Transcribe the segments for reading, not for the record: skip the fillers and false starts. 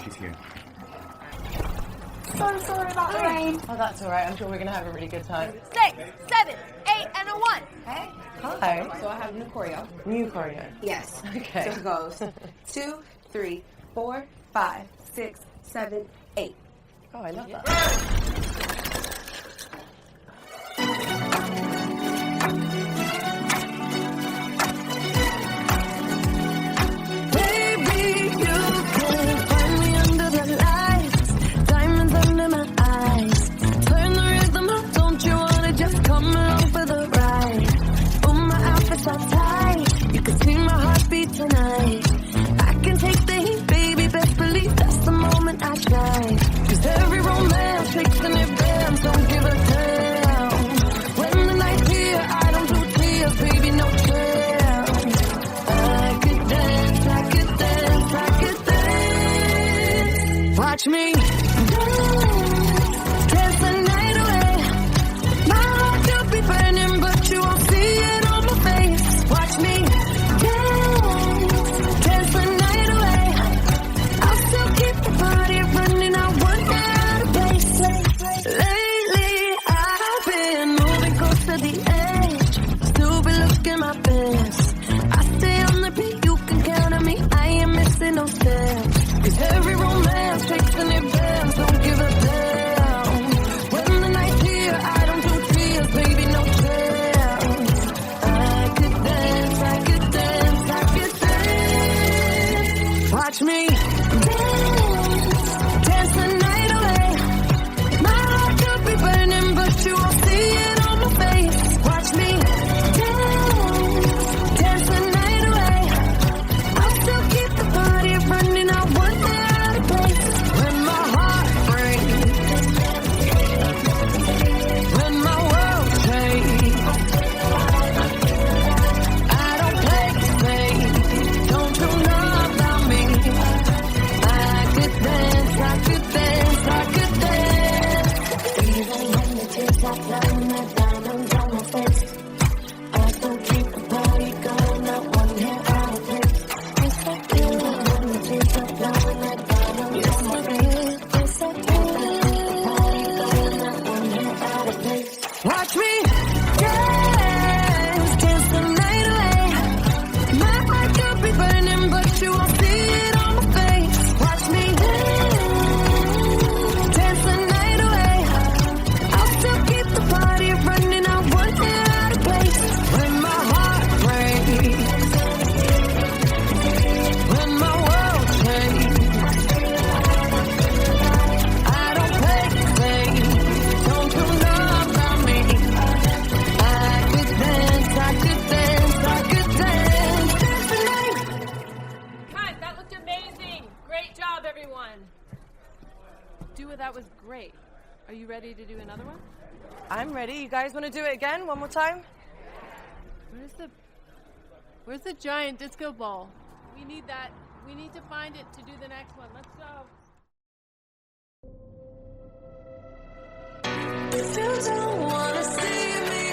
She's here. So sorry about the rain. Oh, that's all right. I'm sure we're going to have a really good time. 6, 7, 8, and a 1. Hey. Hi. So I have new choreo. New choreo. Yes. Okay. So it goes 2, 3, 4, 5, 6, 7, 8. Oh, I love that. Tonight, I can take the heat, baby. Best believe that's the moment I shine. 'Cause every romance takes an advance. Don't give a damn. When the night's here, I don't do tears, baby. No chance. I could dance, I could dance, I could dance. Watch me dance the night away. My heart could be burning, but you won't see it on my face. Watch me. No steps. 'Cause every romance takes an advance. Don't give a damn. When the night's here, I don't do tears, baby, no chance. I could dance, I could dance, I could dance. Watch me dance the night away. My heart could be burning, but you won't see it on my face. Watch me dance the night away. I'll still keep the party running. I want it out of place. When my heart breaks, when my world shakes, I don't play safe. Don't you know about me? I could dance, I could dance, I could dance. Even when the tears stop down, the diamonds on my face, I still keep the party going. Not one hair out of place. Watch me dance, dance the night away. My heart could be burning, but you won't see it on my face. Watch me dance the night away. I'll still keep the party running. I want it out of place. When my heart breaks, when my world changes, I don't play safe. Don't you know about me? I could dance, I could dance, I could dance. Dance the night. Cut, that looked amazing. Great job, everyone. Dua, that was great. Are you ready to do another one? I'm ready. You guys want to do it again? One more time? Where's the giant disco ball? We need that. We need to find it to do the next one. Let's go. If you don't wanna see me,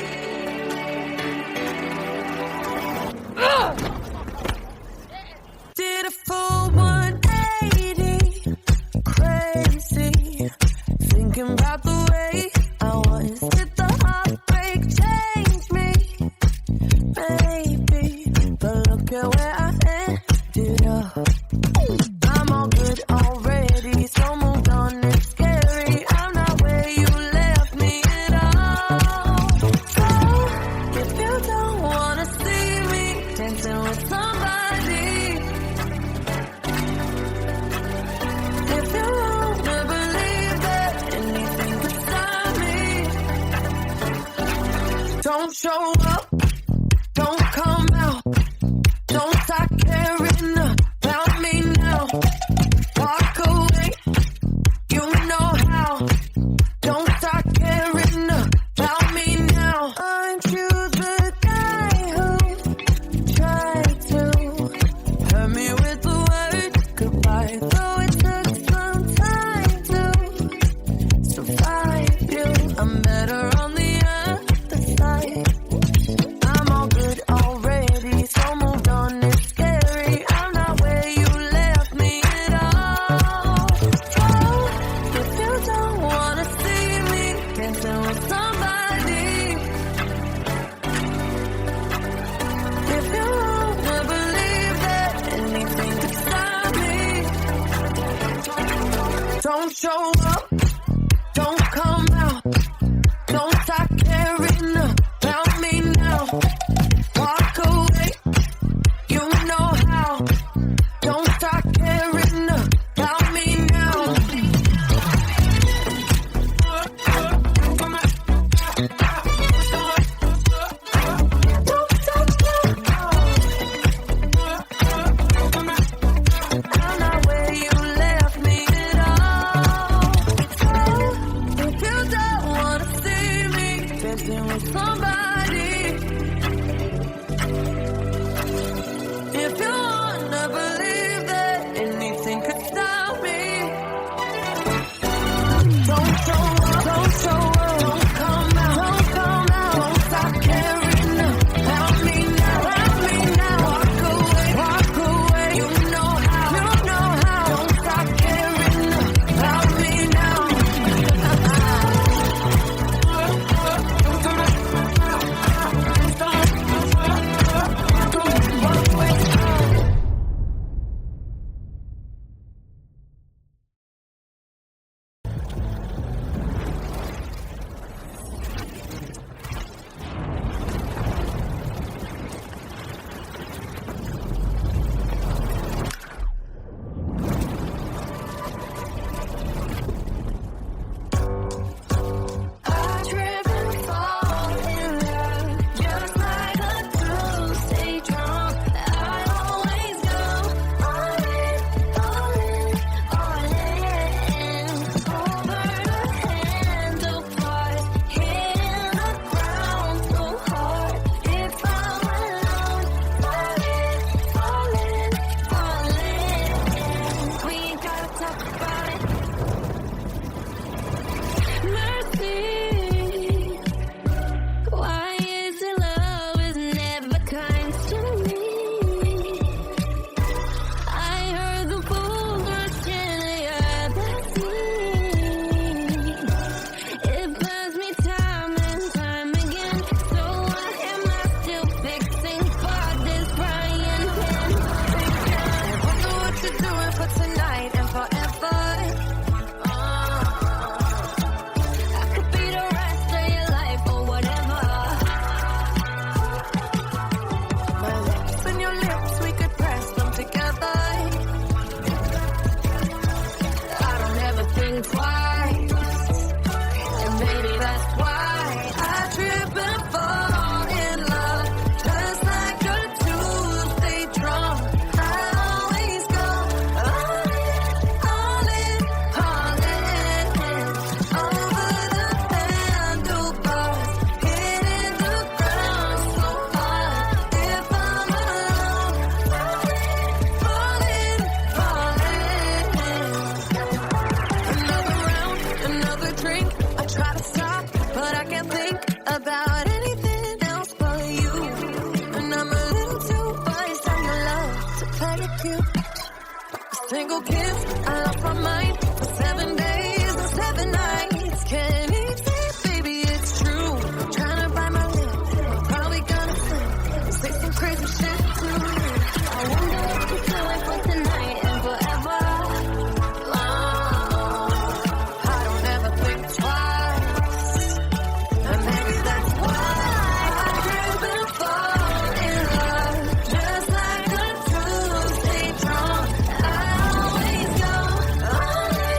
did a full 180, crazy, thinking about the way I was. Did the heartbreak change me? Maybe, but look at where I ended up. I'm all good already, so moved on. It's scary. I'm not where you left me at all. So if you don't wanna see me dancing with somebody, if you wanna believe that anything could stop me, don't show up, don't come out, don't start caring about me now. Walk away, you know how. Don't start caring about me now. Aren't you the guy who tried to hurt me with the word goodbye? Though it took some time to survive you, I'm better on the other side. I'm all good already, so moved on. It's scary. I'm not where you left me at Don't show up, don't come out. Don't start caring about me now. Walk away, you know how. Don't start caring about me now. Don't stop now. I'm not where you left me at all. So if you don't wanna see me dancing with somebody, if you wanna believe that anything could stop me, don't show up, don't show up, don't come out, don't come out, don't stop caring about me now, walk away, you know how, don't stop caring about me now. I trip and fall in love, just like a true stay drunk. I always go all in, all in, all in. Over the handlebars, hitting the ground so hard. If I'm alone, falling, we gotta talk about it. Mercy, why is it love is never kind to me? I heard the fools rush in the It burns me time and time again. So why am I still fixing bodies, crying pen? I wonder what you're doing for tonight and forever. I could be the rest of your life or whatever. My lips and your lips, we could press them together. I don't ever think twice, and maybe that's why I trip and fall in love, just like a Tuesday drum. I always go all in, all in, over the handlebars, hitting the ground so hard. If I'm alone, falling. Another round, another drink. I try to stop, but I can't think about anything else but you. And I'm a little too biased on your love to play it cute. A single kiss, I lost my mind for 7 days and 7 nights. Can't even say, baby, it's true. Trying to bite my lip, I'm probably gonna slip and say some crazy shit too. I wonder what you're doing for tonight and forever. I don't ever think twice, and maybe that's why I trip and fall in love, just like a Tuesday drum. I always go all in,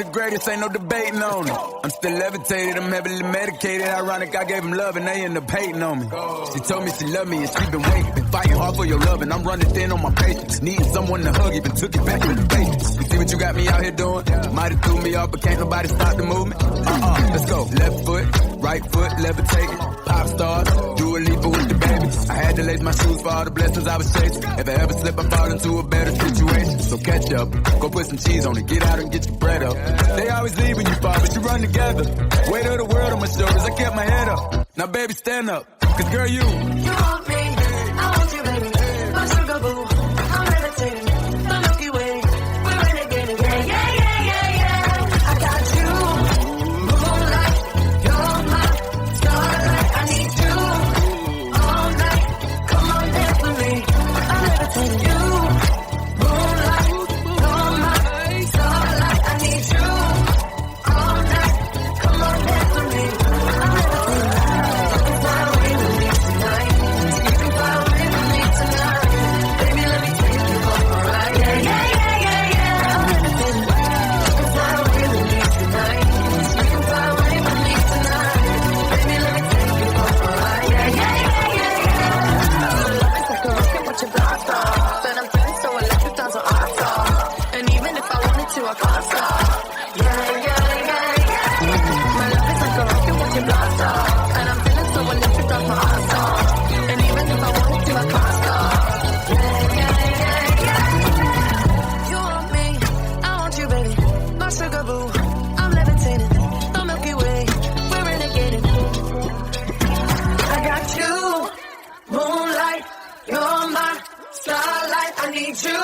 greatest, ain't no debating on it. I'm still levitated, I'm heavily medicated. Ironic, I gave him love and they end up hating on me. She told me she loved me and she been waiting. Been fighting hard for your love and I'm running thin on my patience. Needing someone to hug, even took it back to the basics. You see what you got me out here doing? Might have threw me off, but can't nobody stop the movement. Let's go. Left foot, right foot, levitating. Pop stars, Dua Lipa with the baby. I had to lace my shoes for all the blessings I was chasing. If I ever slip, I fall into a better situation. So catch up, go put some cheese on it, get out and get your bread up. They always leave when you fall, but you run together. Weight of the world on my shoulders, I kept my head up. Now baby, stand up, cause girl, you want me, I want you, baby. My sugar boo, I'm levitating. The Milky Way, we're renegading. Yeah, yeah, yeah, yeah, yeah. I got you, moonlight, you're my starlight. I need you all night. Come on, dance with me. I'm levitating. You, moonlight, you're my starlight. I need you all night. Come on, dance with me. I'm levitating. Fly away with me tonight. You can fly away with me tonight. Baby, let me take you on a ride. Yeah, yeah, yeah, yeah, yeah. I'm levitating. You can fly away with me tonight. You can fly away with me tonight. Baby, let me take you on a ride. Yeah, yeah, yeah, yeah, yeah. It's like a rocket with your blast off. And I'm feeling so electric, down to awesome. And even if I wanted to, I can't stop. Yeah, yeah, yeah, yeah. My love is like a rocket with your blast off. And I'm feeling so electric, down to awesome. And even if I wanted to, I can't stop. Yeah, yeah, yeah, yeah. You want me, I want you, baby. My sugar boo, I'm levitating. The Milky Way, we're renegading. I got you, moonlight, you're my starlight. I need you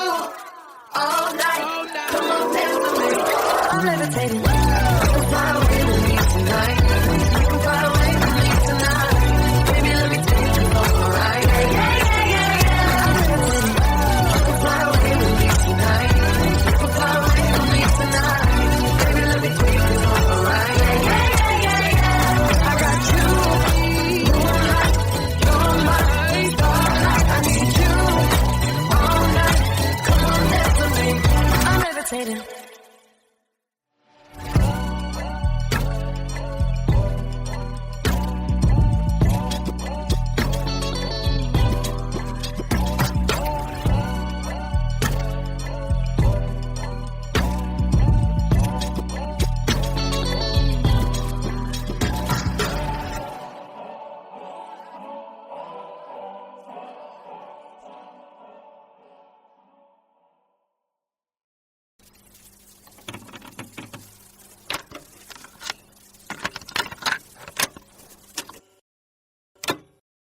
all night. Come on, dance with me. I'm levitating. You can fly away with me tonight. You can fly away with me tonight. Baby, let me take you on a ride. Yeah, yeah, yeah, yeah, yeah. I'm levitating. You can fly away with me tonight. You can fly away with me tonight. Baby, let me take you on a ride. Yeah, yeah, yeah, yeah, yeah. I got you, moonlight, you're my starlight. I need you all night. Come on, dance with me. I'm levitating.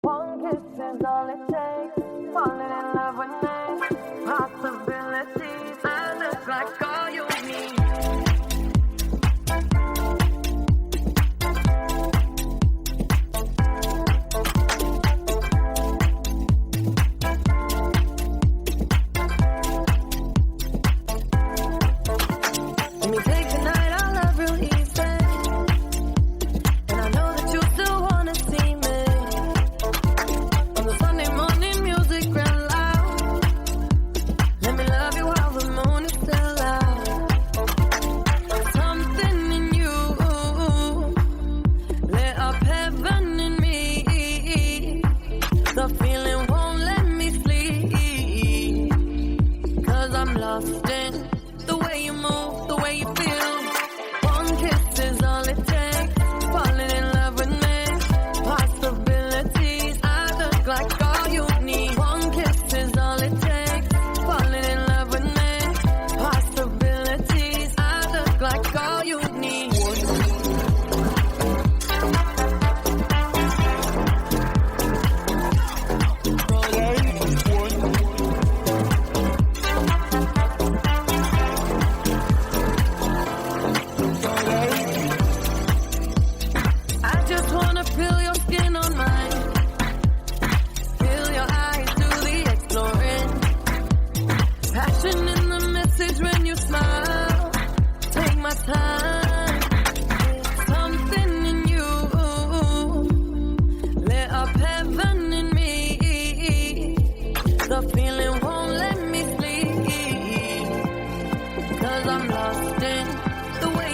One kiss is all it takes. Falling in love with me. Possibilities. I look like all you need. Let me take the night, I love real easy. And I know that you still wanna see me. On the Sunday morning, music real loud. Let me love you while the moon is still out. Something in you lit up heaven in me. The feeling won't let me sleep. 'Cause I'm lost in the way you move, the way you feel. One kiss is all it takes. Falling in love with me. Possibilities. I look like all you need. One kiss is all it takes. Falling in love with me. Possibilities. I look like all you need. I just wanna feel your skin on mine. Feel your eyes do the exploring. Passion in the message when you smile. Take my time. Something in you lit up heaven in me. The feeling won't let me sleep. 'Cause I'm lost in the way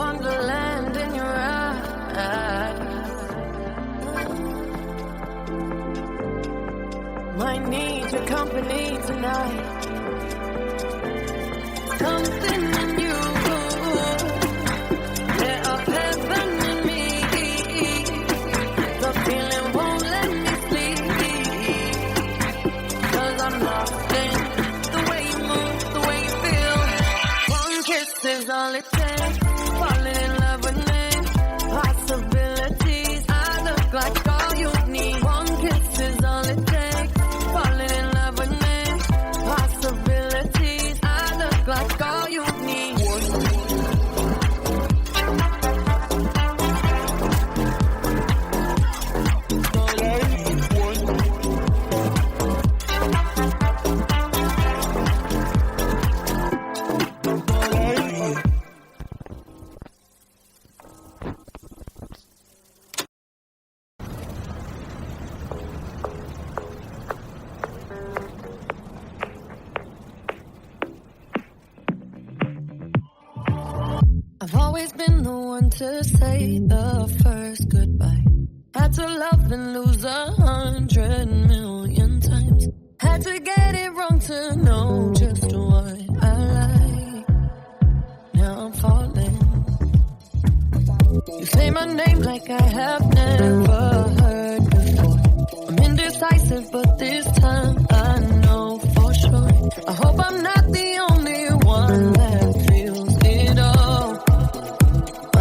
wonderland in your eyes. Might need your company tonight. Something in you, lit up heaven in me. The feeling won't let me sleep, 'cause I'm lost in the way you move, the way you feel. One kiss is all it takes. Falling in love with me. Possibilities, I look like all you need. One kiss is all it takes. Falling in love with me. Possibilities, I look like all you need. I've always been the one to say the first goodbye. Had to love and lose 100 million times. Had to get it wrong to know just what I like. Now I'm falling. You say my name like I have never heard before. I'm indecisive, but this time I know for sure. I hope I'm not the only one that feels it all.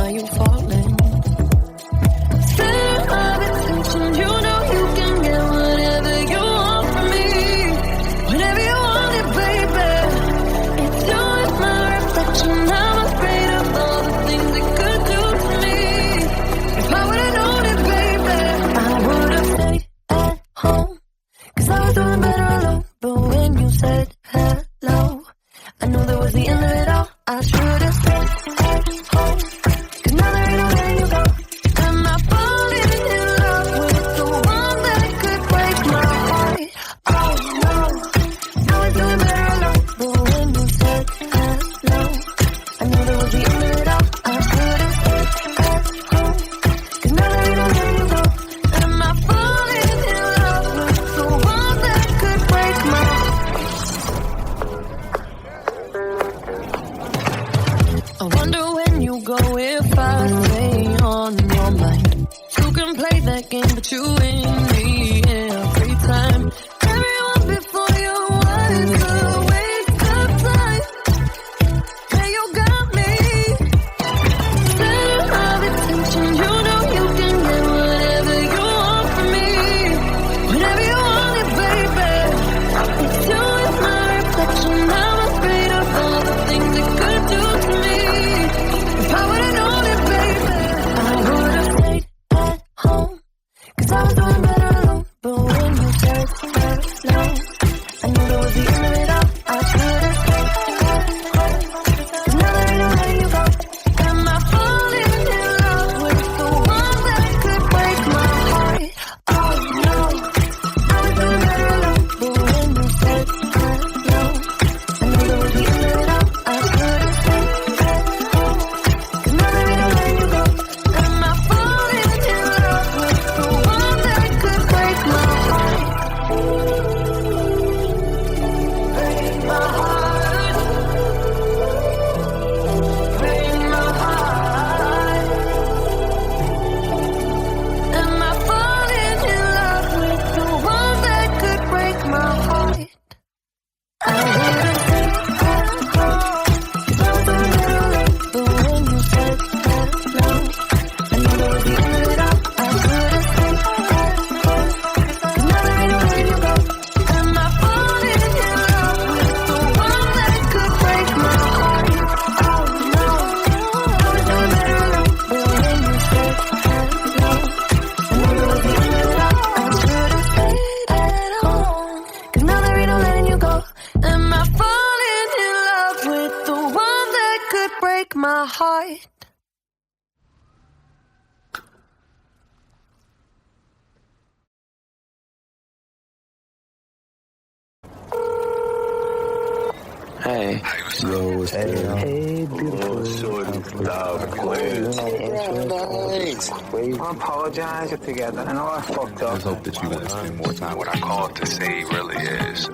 Are you falling? Center of attention, you know you can get whatever you want from me. Whenever you want it, baby. It's you and my reflection. I'm afraid of all the things it could do to me. If I would've known it, baby, I would've stayed at home. 'Cause I was doing better alone. But when you said hello, I knew that was the end of it all. I should've stayed at home. 'Cause now there ain't no letting you go. Am I falling in love with the one that could break my heart? Oh no, I was doing better alone. But when you said hello, I knew that was the end of it all. I should've stayed at home. 'Cause now there ain't no letting you go. Am I falling in love with the one that could break my heart? I wonder when you go if I stay on your mind. You can play that game, but you win me every time. Everyone before you was a waste of time. Yeah, you got me. Center of attention, you know you can get whatever you want from me. Whenever you want it, baby. It's you and my reflection. I'm afraid of all the things it could do to me. If I would've known it, baby, I would've stayed at home. 'Cause I was doing better alone. But when you said hello, I knew that was the end of it all. I should've stayed at home. 'Cause now there ain't no letting you go. Am I falling in love with the one that could break my heart? Oh no, I was doing better alone. But when you said hello, I knew that was the end of it all. I should've stayed at home. 'Cause now there ain't no letting you go. Am I falling in love with the one that could break my heart? Break my heart. Break my heart. Am I falling in love with the one that could break my heart? I would've stayed at home. 'Cause I was doing better alone. But when you said hello, I knew that was the end of it all. I should've stayed at home. 'Cause now there ain't no letting you go. Am I falling in love with the one that could break my heart? Oh no, I was doing better alone. But when you said hello, I knew that was the end of it all. I should've stayed at home. 'Cause now there ain't no letting you go. Am I falling in love with the one that could break my heart? Hey, Hey, Yo, what's good? Hey, beautiful. I apologize if together. I know I fucked up. I just hope that you guys spend more time. What I called to say really is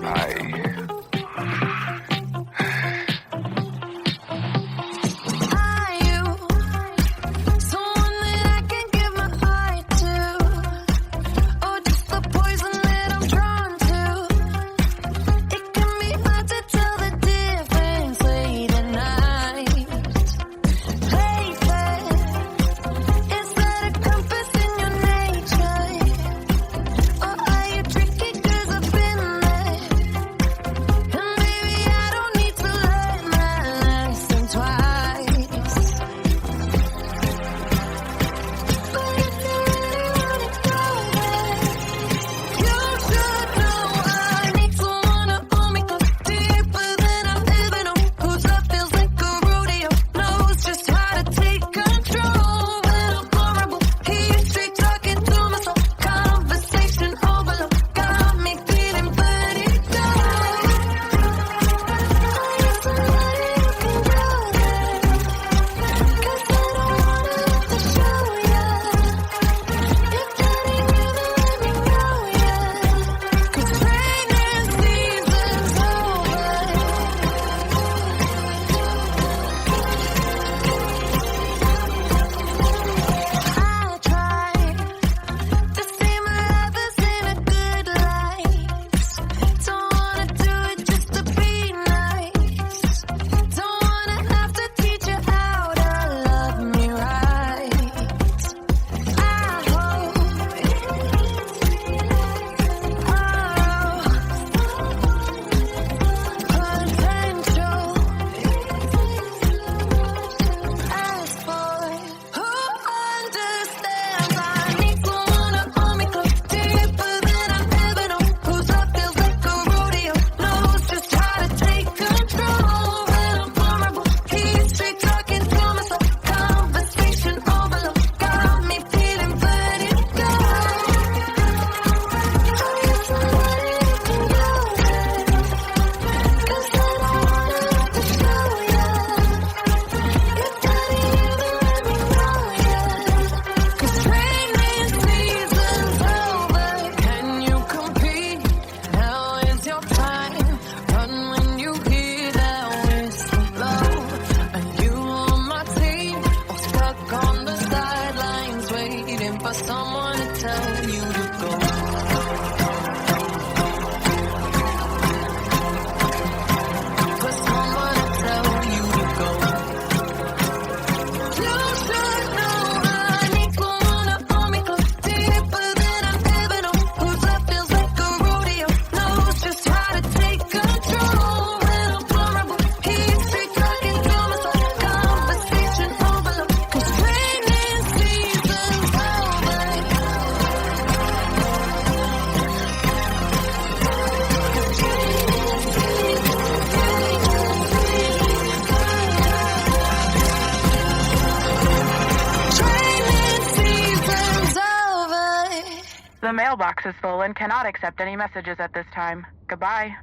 The mailbox is full and cannot accept any messages at this time. Goodbye.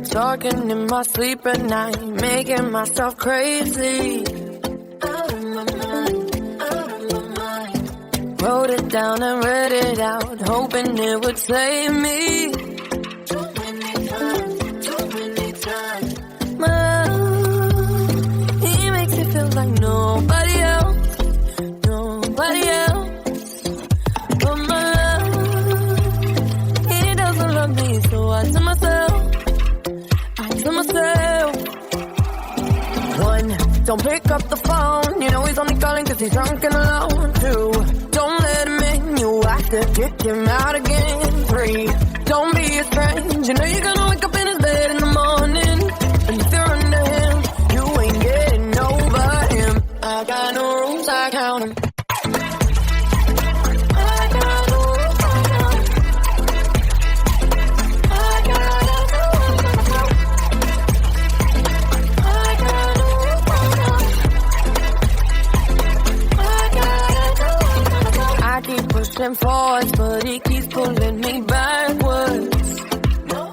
Talking in my sleep at night, making myself crazy. Out of my mind, out of my mind. Wrote it down and read it out, hoping it would save me. Too many times. My love, he makes me feel like nobody else, nobody else. But my love, he doesn't love me, so I tell myself. One, don't pick up the phone. You know he's only calling cause he's drunk and alone. Two, don't let him in. You have to kick him out again. Three, don't be his friend. You know you're gonna wake up in his bed in the morning. And if you're under him, you ain't getting over him. I got no rules, I count them. Pushing forwards, but he keeps pulling me backwards. No.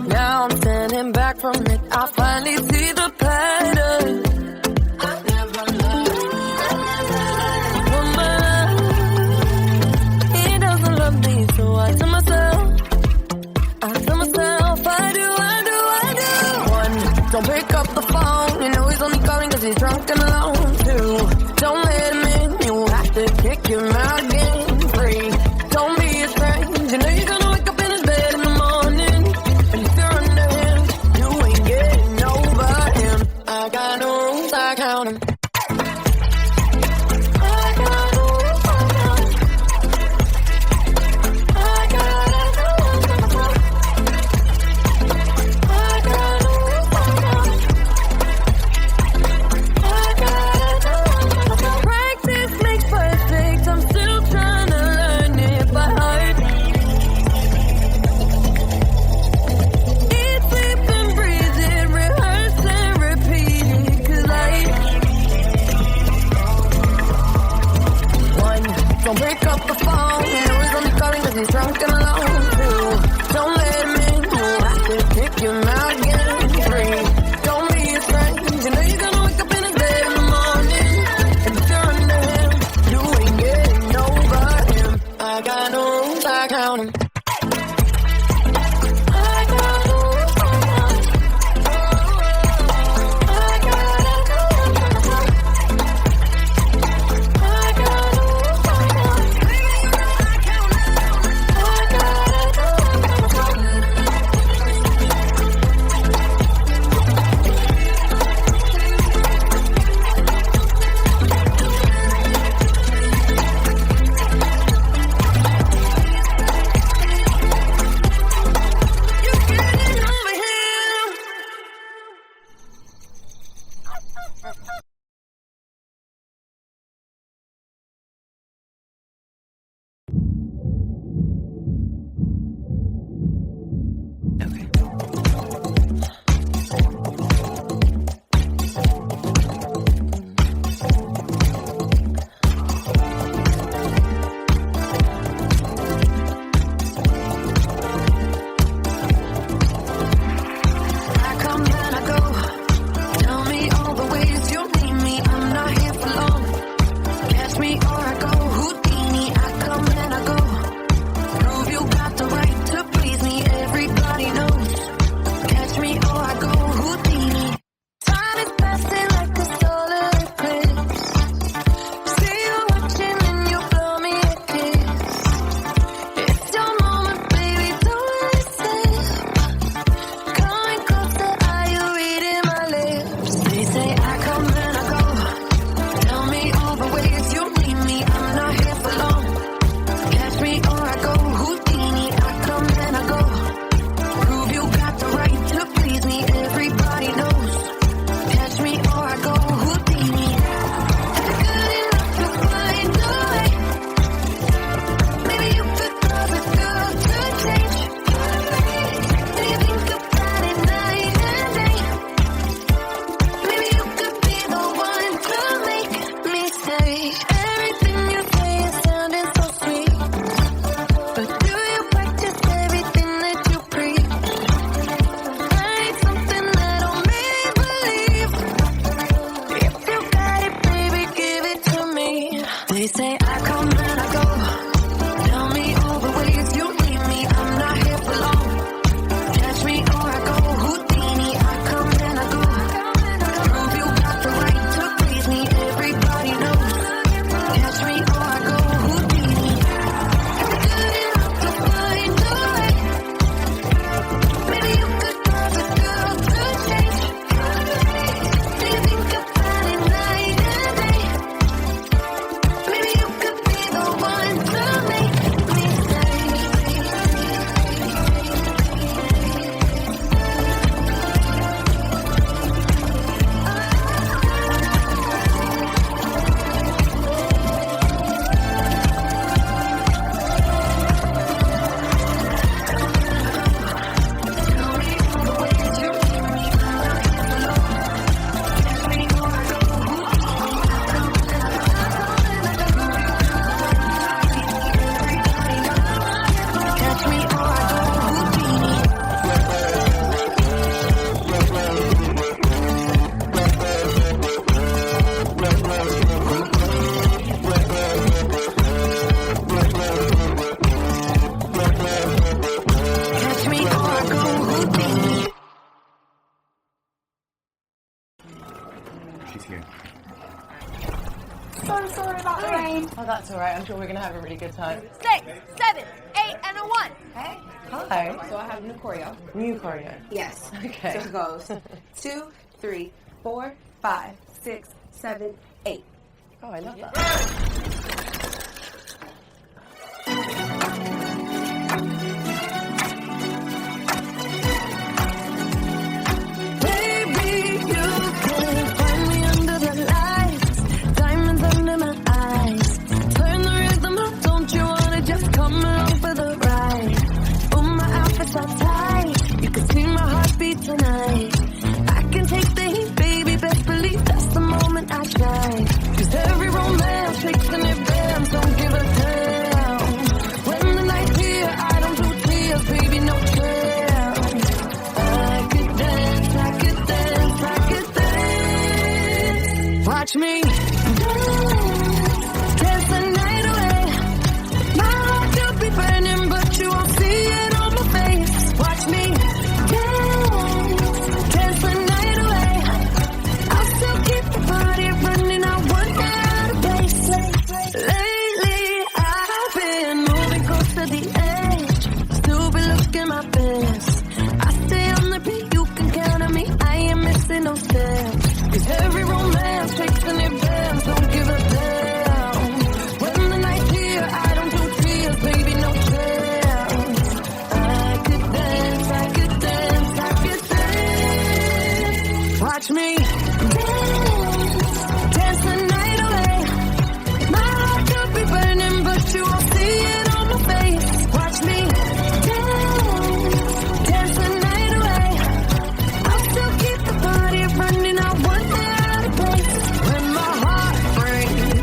Now I'm standing back from it. I finally see the pattern. I never loved. He doesn't love me, so I tell myself, I do. One, don't pick up the phone. You know he's only calling cause he's drunk and alone. Two, don't let him in, you have to kick him out again. Three, don't be his friend. You know you're gonna wake up in his bed in the morning. And if you're under him, you ain't getting over him. I got no rules, I count them. Don't pick up the phone, you know he's only calling cause he's drunk and alone. Two, don't let him in, you have to kick him out again. Three, don't be his friend, you know you're gonna wake up in his bed in the morning. And if you're under him, you ain't getting over him. I got no rules, I count them. so sorry about the rain. Oh, that's all right. I'm sure we're going to have a really good time. 6, 7, 8, and a 1. Hey. Hi. So I have new choreo. New choreo. Yes. Okay. So it goes 2, 3, 4, 5, 6, 7, 8. Oh, I love that. Baby, you can find me under the lights, diamonds under my eyes. Turn the rhythm up, don't you wanna just come along for the ride? Oh, my outfit's all tight, you can see my heartbeat tonight. I can take the heat, baby, best believe that's the moment I shine. 'Cause every romance takes an advance, don't give a damn. When the night's here, I don't do tears, baby, no chance. I could dance, I could dance, I could dance. Watch me dance the night away. My heart could be burning, but you won't see it on my face. Watch me dance the night away. I'll still keep the party running, I won't get out of place. Lately, I've been moving close to the edge, still be looking my best. I stay on the beat, you can count on me, I ain't missing no steps. 'Cause every romance takes an advance, don't give a damn. When the night's here, I don't do tears, baby, no chance. I could dance, I could dance, I could dance. Watch me dance the night away. My heart could be burning, but you won't see it on my face. Watch me dance the night away. I'll still keep the party running, I won't get out of place. When my heart breaks,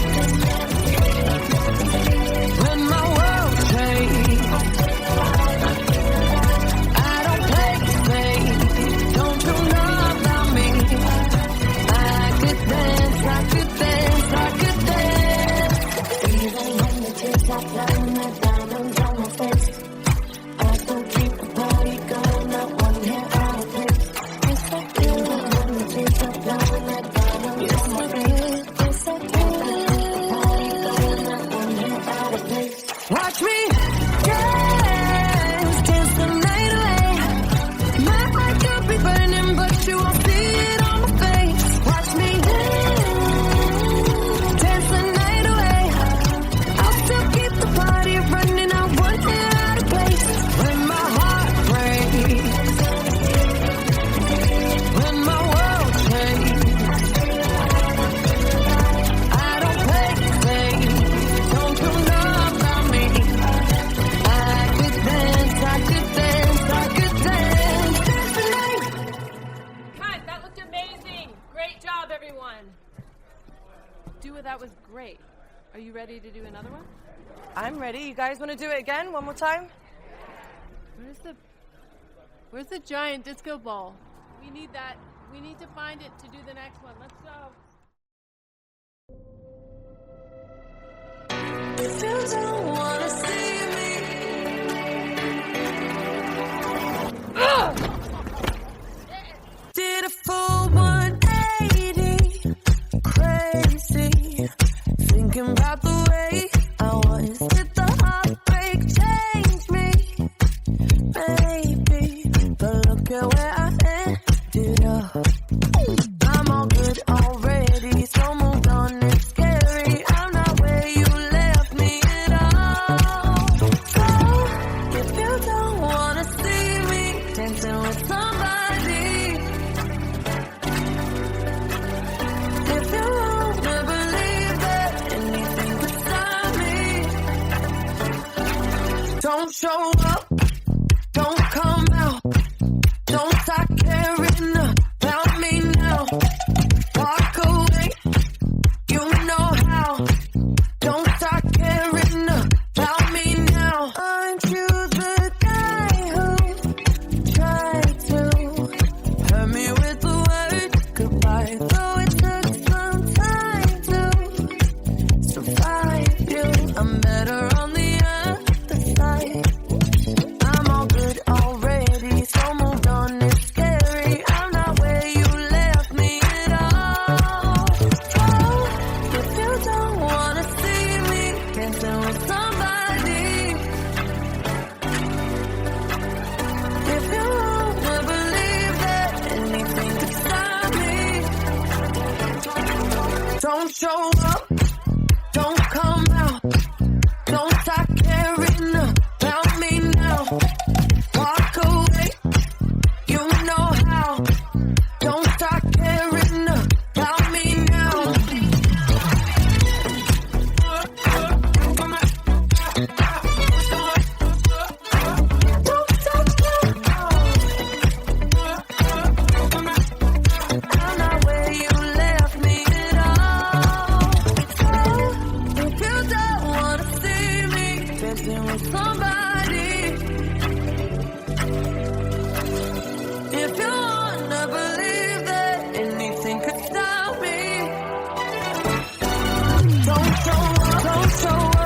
when my world shakes, I don't play safe, don't you know about me? I could dance, I could dance, I could dance. Even when the tears are flowing, the diamonds on my face, I still keep the party going, not one hair out of place. Even when the tears are flowing, the diamonds on my face, I still keep the party going, not one hair out of place. Watch me dance the night away. My heart could be burning, but you won't see it on my face. Watch me dance the night away. I'll still keep the party running, I won't get out of place. When my heart breaks, when my world shakes, I don't play safe, don't you know about me? I could dance, I could dance, I could dance. Dance the night. Cut, that looked amazing. Great job, everyone. Dua, that was great. Are you ready to do another one? I'm ready. You guys want to do it again? One more time? Where's the giant disco ball? We need that. We need to find it to do the next one. Let's go. If you don't wanna see me, did a full 180, crazy, thinking about the way I was. Did the heartbreak change me? Maybe, but look at where I ended up. I'm all good already, so moved on, it's scary. I'm not where you left me at all. So, if you don't wanna see me dancing with somebody, if you wanna believe that anything could stop me, don't show up, don't come out, don't start caring about me now. Walk away, you know how. Don't start caring about me now. Aren't you the guy who tried to hurt me with the word goodbye? Though it took some time to survive you, I'm better on the other side. show up, don't come out, don't start caring about me now. Walk away, you know how. Don't start caring about me now. I'm not where you left me at all. So if you don't wanna see me dancing with somebody, if you wanna believe that anything could stop me, don't show up, don't show up.